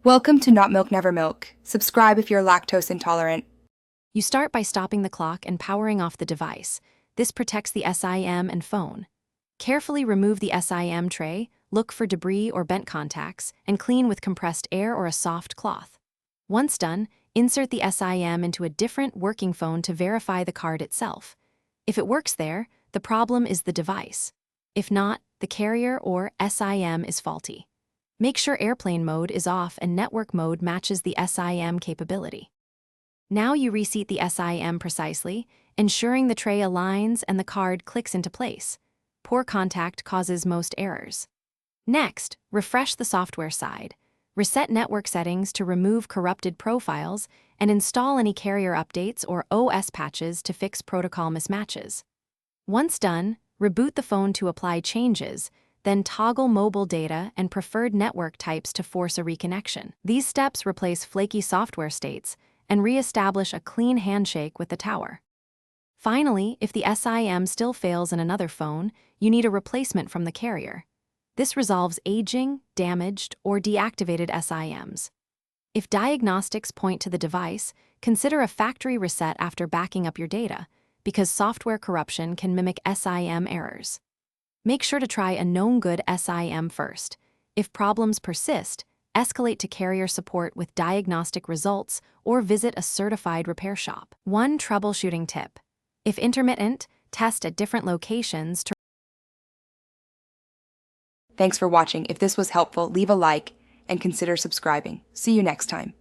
Welcome to Not Milk Never Milk. Subscribe if you're lactose intolerant. You start by stopping the clock and powering off the device. This protects the SIM and phone. Carefully remove the SIM tray, look for debris or bent contacts, and clean with compressed air or a soft cloth. Once done, insert the SIM into a different working phone to verify the card itself. If it works there, the problem is the device. If not, the carrier or SIM is faulty. Make sure airplane mode is off and network mode matches the SIM capability. Now you reseat the SIM precisely, ensuring the tray aligns and the card clicks into place. Poor contact causes most errors. Next, refresh the software side. Reset network settings to remove corrupted profiles and install any carrier updates or OS patches to fix protocol mismatches. Once done, reboot the phone to apply changes, then toggle mobile data and preferred network types to force a reconnection. These steps replace flaky software states and re-establish a clean handshake with the tower. Finally, if the SIM still fails in another phone, you need a replacement from the carrier. This resolves aging, damaged, or deactivated SIMs. If diagnostics point to the device, consider a factory reset after backing up your data, because software corruption can mimic SIM errors. Make sure to try a known good SIM first. If problems persist, escalate to carrier support with diagnostic results or visit a certified repair shop. One troubleshooting tip: if intermittent, test at different locations to. Thanks for watching. If this was helpful, leave a like and consider subscribing. See you next time.